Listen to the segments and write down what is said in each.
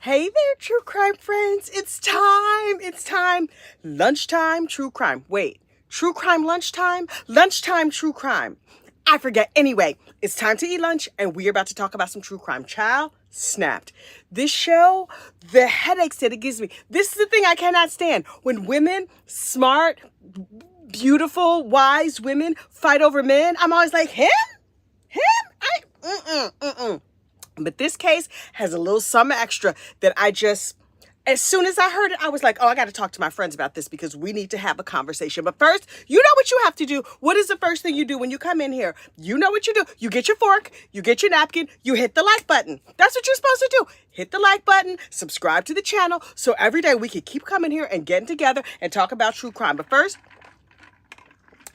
Hey there, true crime friends. It's time. It's time. Lunchtime, true crime. Wait, true crime lunchtime? Lunchtime, true crime. I forget. Anyway, it's time to eat lunch, and we're about to talk about some true crime. Child, snapped. This show, the headaches that it gives me. This is the thing I cannot stand. When women, smart, beautiful, wise women fight over men, I'm always like, him? But this case has a little something extra that as soon as I heard it, I was like, oh, I got to talk to my friends about this because we need to have a conversation. But first, you know what you have to do. What is the first thing you do when you come in here? You know what you do. You get your fork, you get your napkin, you hit the like button. That's what you're supposed to do. Hit the like button, subscribe to the channel, so every day we can keep coming here and getting together and talk about true crime. But first,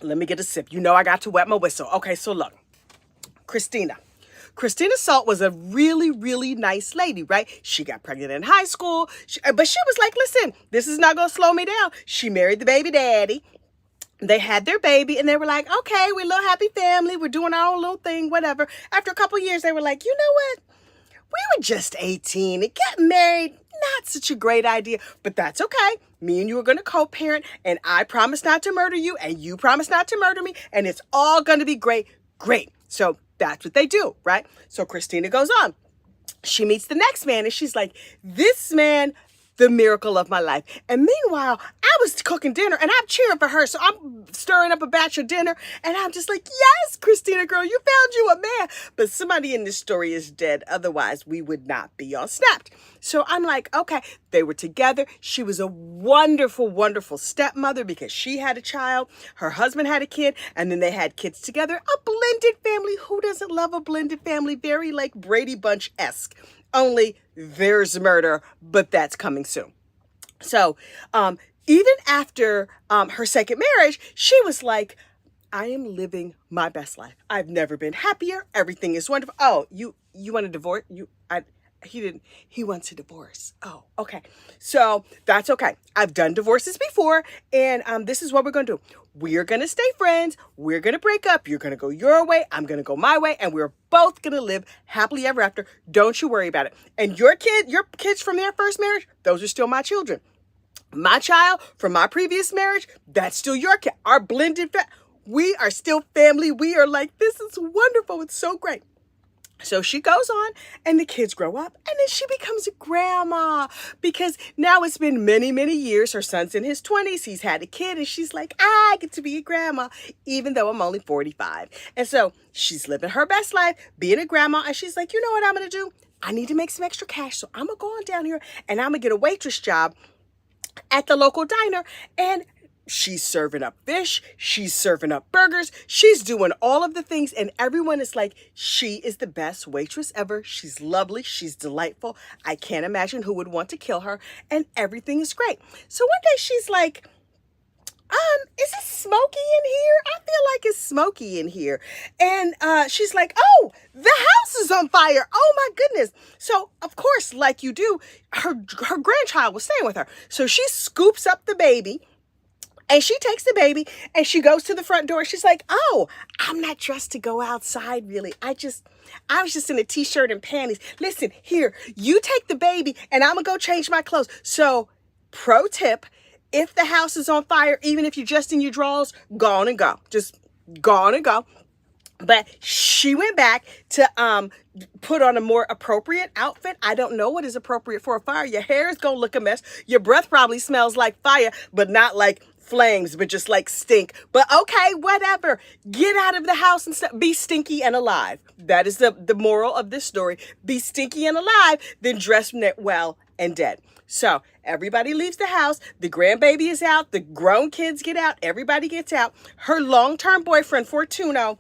let me get a sip. You know I got to wet my whistle. Okay, so look, Christina Salt was a really, really nice lady, right? She got pregnant in high school, but she was like, listen, this is not going to slow me down. She married the baby daddy. They had their baby, and they were like, okay, we're a little happy family. We're doing our own little thing, whatever. After a couple years, they were like, you know what? We were just 18 and getting married, not such a great idea, but that's okay. Me and you are going to co-parent, and I promise not to murder you, and you promise not to murder me, and it's all going to be great. So that's what they do, right? So Christina goes on. She meets the next man, and she's like, this man, the miracle of my life. And meanwhile, I was cooking dinner, and I'm cheering for her. So I'm stirring up a batch of dinner, and I'm just like, yes, Christina, girl, you found you a man. But somebody in this story is dead. Otherwise, we would not be on Snapped. So I'm like, okay, they were together. She was a wonderful, wonderful stepmother because she had a child. Her husband had a kid, and then they had kids together. A blended family. Who doesn't love a blended family? Very like Brady Bunch-esque. Only there's murder, but that's coming soon. So even after her second marriage, she was like, I am living my best life. I've never been happier. Everything is wonderful. Oh, you want a divorce? He wants a divorce. Oh, okay. So that's okay. I've done divorces before, and this is what we're going to do. We're going to stay friends. We're going to break up. You're going to go your way. I'm going to go my way, and we're both going to live happily ever after. Don't you worry about it. And your kids from their first marriage, those are still my children. My child from my previous marriage, that's still your kid. Our blended we are still family. We are like, this is wonderful. It's so great. So she goes on, and the kids grow up, and then she becomes a grandma because now it's been many, many years. Her son's in his 20s. He's had a kid, and she's like, I get to be a grandma, even though I'm only 45. And so she's living her best life, being a grandma, and she's like, you know what I'm going to do? I need to make some extra cash, so I'm going to go on down here, and I'm going to get a waitress job at the local diner, and she's serving up fish, she's serving up burgers, she's doing all of the things, and everyone is like, she is the best waitress ever. She's lovely, she's delightful. I can't imagine who would want to kill her, and everything is great. So one day she's like, is it smoky in here? I feel like it's smoky in here. And she's like, oh, the house is on fire. Oh my goodness. So of course, like you do, her grandchild was staying with her. So she scoops up the baby, and she takes the baby, and she goes to the front door. She's like, oh, I'm not dressed to go outside, really. I was just in a t-shirt and panties. Listen, here, you take the baby, and I'm going to go change my clothes. So, pro tip, if the house is on fire, even if you're just in your drawers, go on and go. Just go on and go. But she went back to put on a more appropriate outfit. I don't know what is appropriate for a fire. Your hair is going to look a mess. Your breath probably smells like fire, but not like flames, but just like stink. But okay, whatever. Get out of the house and be stinky and alive. That is the moral of this story. Be stinky and alive, then dress well and dead. So everybody leaves the house. The grandbaby is out. The grown kids get out. Everybody gets out. Her long-term boyfriend, Fortuno,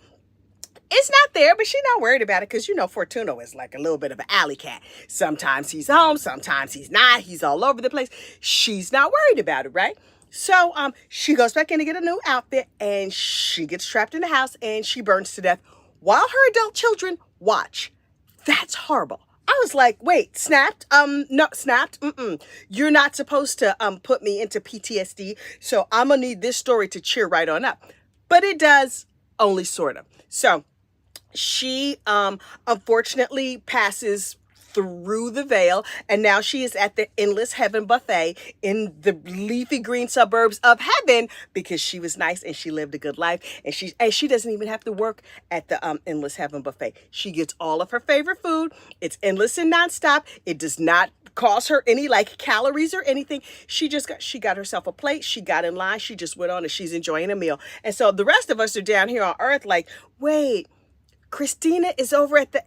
is not there, but she's not worried about it because, you know, Fortuno is like a little bit of an alley cat. Sometimes he's home. Sometimes he's not. He's all over the place. She's not worried about it, right? So she goes back in to get a new outfit, and she gets trapped in the house, and she burns to death while her adult children watch. That's horrible. I was like, wait, snapped? No, snapped? You're not supposed to put me into PTSD, so I'm going to need this story to cheer right on up. But it does, only sort of. So she unfortunately passes through the veil, and now she is at the Endless Heaven buffet in the leafy green suburbs of heaven because she was nice and she lived a good life, and she doesn't even have to work at the Endless Heaven buffet. She gets all of her favorite food. It's endless and nonstop. It does not cost her any like calories or anything. She got herself a plate. She got in line. She just went on and she's enjoying a meal. And so the rest of us are down here on earth like, wait, Christina is over at the,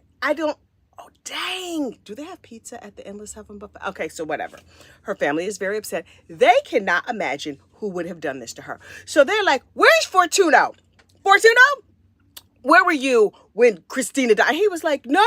oh, dang. Do they have pizza at the Endless Heaven buffet? Okay, so whatever. Her family is very upset. They cannot imagine who would have done this to her. So they're like, where's Fortuno? Fortuno? Where were you when Christina died? He was like, no.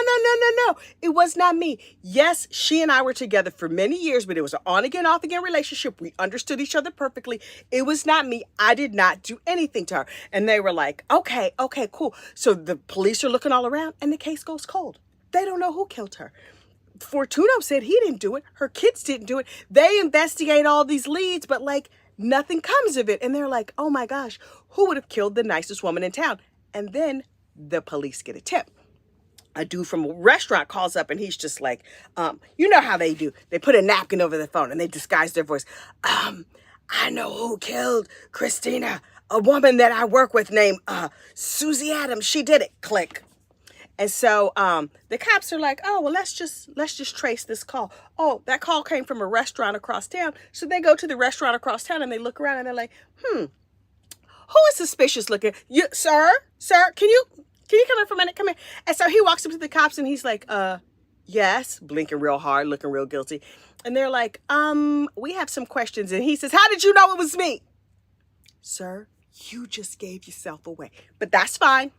It was not me. Yes, she and I were together for many years, but it was an on again, off again relationship. We understood each other perfectly. It was not me. I did not do anything to her. And they were like, okay, cool. So the police are looking all around and the case goes cold. They don't know who killed her. Fortuno said he didn't do it. Her kids didn't do it. They investigate all these leads, but like nothing comes of it. And they're like, oh my gosh, who would have killed the nicest woman in town? And then the police get a tip. A dude from a restaurant calls up and he's just like, you know how they do. They put a napkin over the phone and they disguise their voice. I know who killed Christina, a woman that I work with named Suzy Adams. She did it. Click. And so the cops are like, oh, well, let's just trace this call. Oh, that call came from a restaurant across town. So they go to the restaurant across town and they look around and they're like, who is suspicious looking? Sir, can you come in for a minute? Come here. And so he walks up to the cops and he's like, yes, blinking real hard, looking real guilty. And they're like, we have some questions. And he says, how did you know it was me? Sir, you just gave yourself away, but that's fine.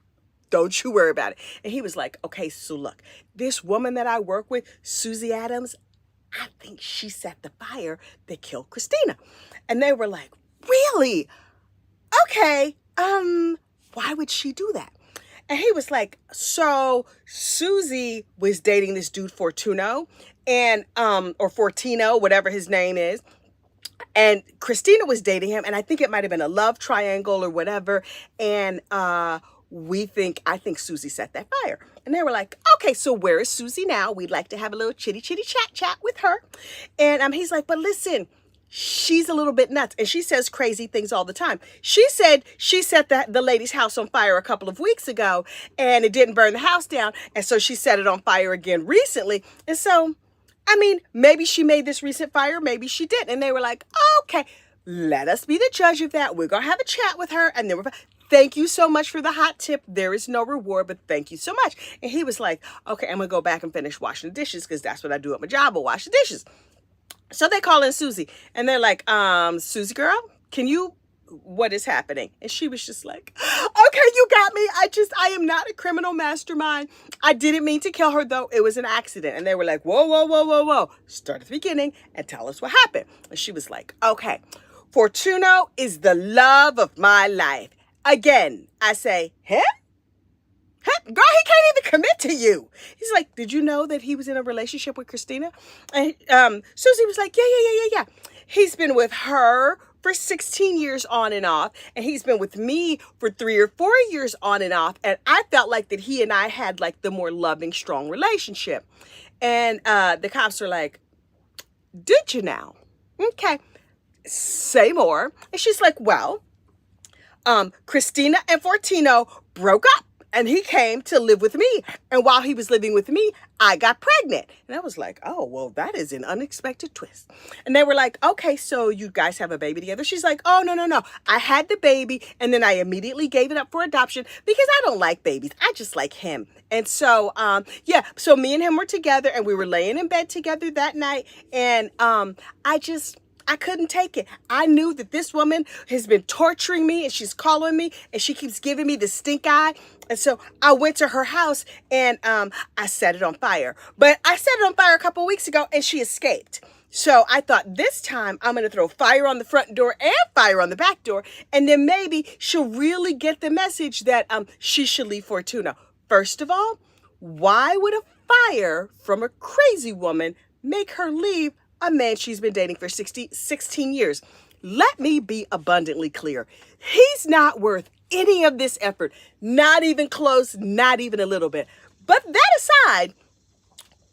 Don't you worry about it. And he was like, okay, so look, this woman that I work with, Suzy Adams, I think she set the fire that killed Christina. And they were like, really? Okay, why would she do that? And he was like, so Suzy was dating this dude Fortuno and, or Fortino, whatever his name is. And Christina was dating him. And I think it might've been a love triangle or whatever. And, I think Suzy set that fire. And they were like, okay, so where is Suzy now? We'd like to have a little chitty chat with her. And, he's like, but listen, she's a little bit nuts and she says crazy things all the time. She said she set the lady's house on fire a couple of weeks ago and it didn't burn the house down. And so she set it on fire again recently. And so, I mean, maybe she made this recent fire. Maybe she did. And they were like, okay, let us be the judge of that. We're going to have a chat with her. And then thank you so much for the hot tip. There is no reward, but thank you so much. And he was like, okay, I'm going to go back and finish washing the dishes because that's what I do at my job. I'll wash the dishes. So they call in Suzy and they're like, Suzy girl, what is happening? And she was just like, okay, you got me. I am not a criminal mastermind. I didn't mean to kill her though. It was an accident. And they were like, whoa. Start at the beginning and tell us what happened. And she was like, okay, Fortuno is the love of my life. Again, I say, him? Girl, he can't even commit to you. He's like, did you know that he was in a relationship with Christina? And Suzy was like, yeah. He's been with her for 16 years on and off. And he's been with me for 3 or 4 years on and off. And I felt like that he and I had like the more loving, strong relationship. And the cops are like, did you now? Okay, say more. And she's like, well, Christina and Fortino broke up. And he came to live with me. And while he was living with me, I got pregnant. And I was like, oh, well, that is an unexpected twist. And they were like, okay, so you guys have a baby together? She's like, oh, no. I had the baby and then I immediately gave it up for adoption because I don't like babies. I just like him. And so, so me and him were together and we were laying in bed together that night. And I couldn't take it. I knew that this woman has been torturing me and she's calling me and she keeps giving me the stink eye. And so I went to her house and I set it on fire. But I set it on fire a couple of weeks ago and she escaped. So I thought this time I'm going to throw fire on the front door and fire on the back door. And then maybe she'll really get the message that she should leave Fortuna. First of all, why would a fire from a crazy woman make her leave a man she's been dating for 16 years? Let me be abundantly clear. He's not worth any of this effort. Not even close, not even a little bit. But that aside,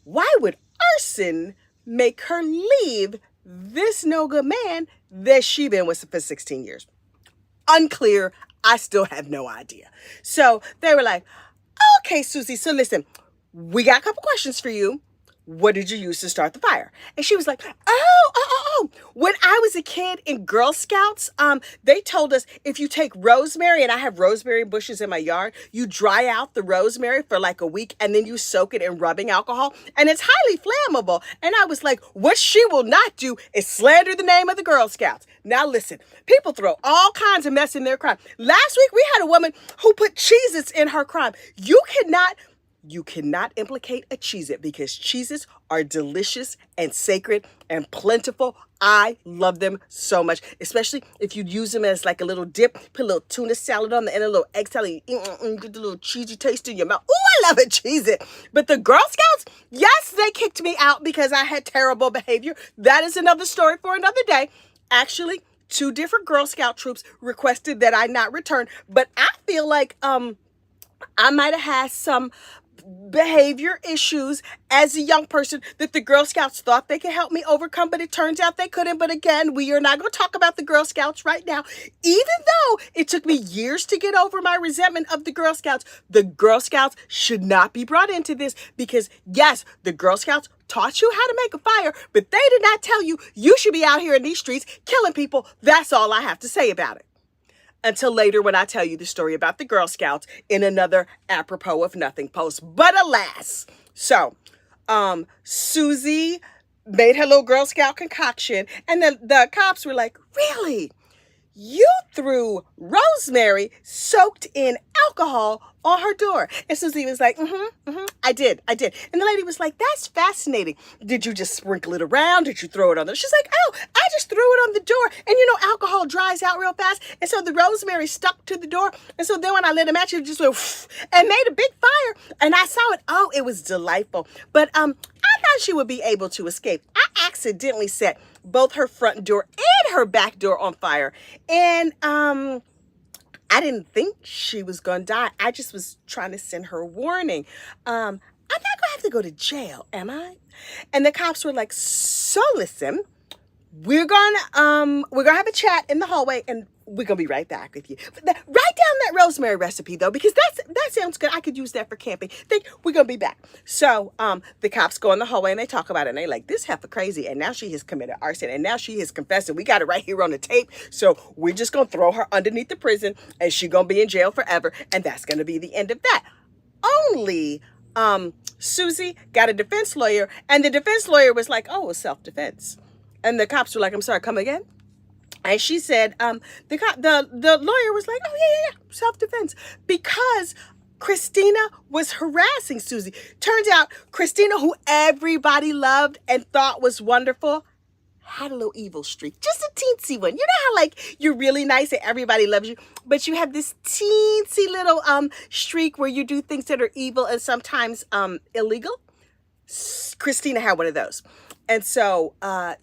why would arson make her leave this no good man that she been with for 16 years? Unclear. I still have no idea. So they were like, okay, Suzy, so listen, we got a couple questions for you. What did you use to start the fire? And she was like, oh. When I was a kid in Girl Scouts, they told us if you take rosemary, and I have rosemary bushes in my yard, you dry out the rosemary for like a week and then you soak it in rubbing alcohol and it's highly flammable. And I was like, what she will not do is slander the name of the Girl Scouts. Now listen, people throw all kinds of mess in their crime. Last week we had a woman who put Cheez-Its in her crime. You cannot implicate a Cheez-It because Cheez-Its are delicious and sacred and plentiful. I love them so much, especially if you use them as like a little dip, put a little tuna salad on the end, a little egg salad, get the little cheesy taste in your mouth. Ooh, I love a Cheez-It. But the Girl Scouts, yes, they kicked me out because I had terrible behavior. That is another story for another day. Actually, 2 different Girl Scout troops requested that I not return, but I feel like I might have had some behavior issues as a young person that the Girl Scouts thought they could help me overcome, but it turns out they couldn't. But again, we are not going to talk about the Girl Scouts right now. Even though it took me years to get over my resentment of the Girl Scouts, the Girl Scouts should not be brought into this because yes, the Girl Scouts taught you how to make a fire, but they did not tell you you should be out here in these streets killing people. That's all I have to say about it. Until later when I tell you the story about the Girl Scouts in another apropos of nothing post. But alas, so Suzy made her little Girl Scout concoction and the cops were like, really? You threw rosemary soaked in alcohol on her door. And Suzy was like, I did. And the lady was like, that's fascinating. Did you just sprinkle it around? Did you throw it on the... She's like, oh, I just threw it on the door. And you know, alcohol dries out real fast. And so the rosemary stuck to the door. And so then when I lit a match, it just went and made a big fire. And I saw it. Oh, it was delightful. But I thought she would be able to escape. I accidentally set both her front door and her back door on fire. And I didn't think she was going to die. I just was trying to send her a warning. I'm not going to have to go to jail, am I? And the cops were like, so listen, we're going to have a chat in the hallway and we're going to be right back with you. Write down that rosemary recipe though, because that sounds good. I could use that for camping. We're going to be back. So, the cops go in the hallway and they talk about it and they like, this heifer crazy. And now she has committed arson and now she has confessed and we got it right here on the tape. So we're just going to throw her underneath the prison and she's going to be in jail forever. And that's going to be the end of that. Only, Suzy got a defense lawyer and the defense lawyer was like, oh, it's self-defense. And the cops were like, I'm sorry, come again? And she said, the lawyer was like, oh, yeah, self-defense. Because Christina was harassing Suzy. Turns out Christina, who everybody loved and thought was wonderful, had a little evil streak. Just a teensy one. You know how like you're really nice and everybody loves you, but you have this teensy little streak where you do things that are evil and sometimes illegal? Christina had one of those. And so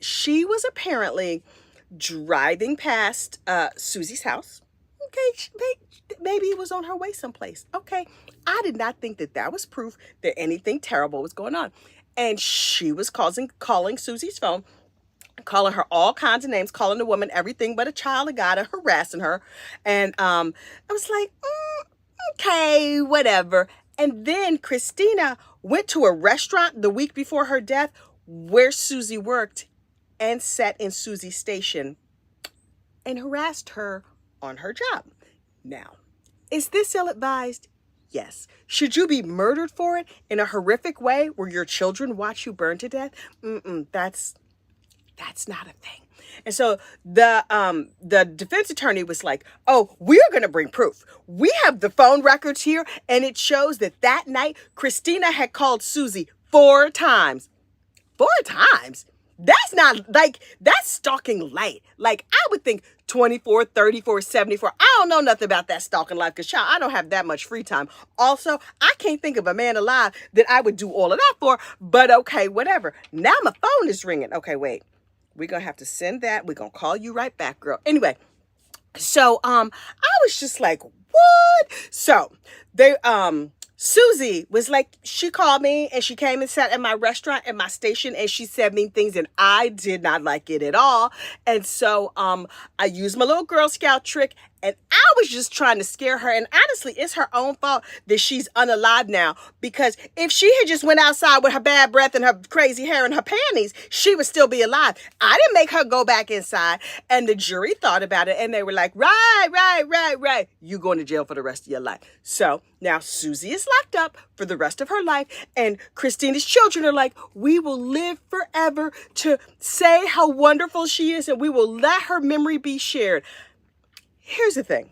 she was apparently driving past Suzy's house. Okay, maybe it was on her way someplace. Okay, I did not think that was proof that anything terrible was going on. And she was calling Suzy's phone, calling her all kinds of names, calling the woman everything but a child of God and harassing her. And I was like, okay, whatever. And then Christina went to a restaurant the week before her death where Suzy worked and sat in Suzy's station and harassed her on her job. Now, is this ill-advised? Yes. Should you be murdered for it in a horrific way where your children watch you burn to death? That's not a thing. And so the defense attorney was like, oh, we're going to bring proof. We have the phone records here, and it shows that night Christina had called Suzy 4 times. 4 times? That's not like, that's stalking light. Like I would think 24, 34, 74. I don't know nothing about that stalking life because child, I don't have that much free time. Also, I can't think of a man alive that I would do all of that for, but okay, whatever. Now my phone is ringing. Okay, wait, we're going to have to send that. We're going to call you right back, girl. Anyway, so, I was just like, what? So they, Suzy was like, she called me and she came and sat at my restaurant at my station and she said mean things and I did not like it at all. And so I used my little Girl Scout trick and I was just trying to scare her. And honestly, it's her own fault that she's unalive now, because if she had just went outside with her bad breath and her crazy hair and her panties, she would still be alive. I didn't make her go back inside. And the jury thought about it and they were like, right. You going to jail for the rest of your life. So now Suzy is locked up for the rest of her life. And Christina's children are like, we will live forever to say how wonderful she is and we will let her memory be shared. Here's the thing.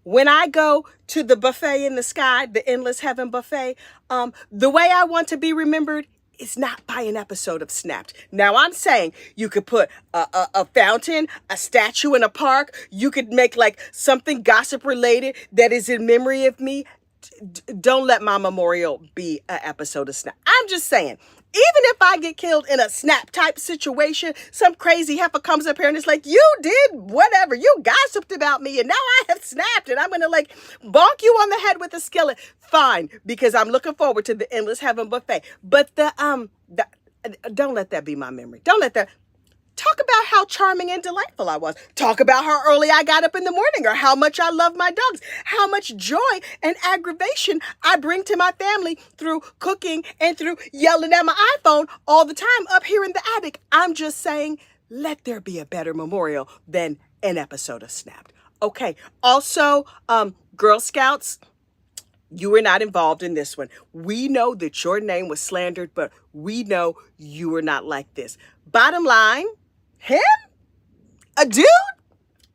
When I go to the buffet in the sky, the Endless Heaven buffet, the way I want to be remembered is not by an episode of Snapped. Now, I'm saying you could put a fountain, a statue in a park. You could make like something gossip related that is in memory of me. Don't let my memorial be an episode of Snap. I'm just saying, even if I get killed in a Snap type situation, some crazy heifer comes up here and it's like, you did whatever, you gossiped about me and now I have snapped and I'm going to like bonk you on the head with a skillet. Fine, because I'm looking forward to the Endless Heaven buffet. But don't let that be my memory. Don't let that. Talk about how charming and delightful I was. Talk about how early I got up in the morning or how much I love my dogs. How much joy and aggravation I bring to my family through cooking and through yelling at my iPhone all the time up here in the attic. I'm just saying, let there be a better memorial than an episode of Snapped. Okay. Also, Girl Scouts, you were not involved in this one. We know that your name was slandered, but we know you were not like this. Bottom line, him? A dude?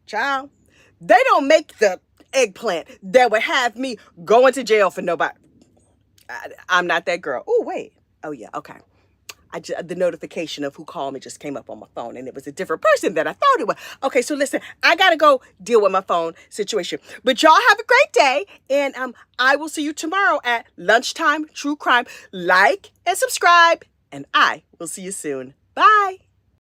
Child, they don't make the eggplant that would have me going to jail for nobody. I'm not that girl. Oh, wait. Oh, yeah. Okay. The notification of who called me just came up on my phone and it was a different person than I thought it was. Okay, so listen, I got to go deal with my phone situation. But y'all have a great day. And I will see you tomorrow at Lunchtime True Crime. Like and subscribe. And I will see you soon. Bye.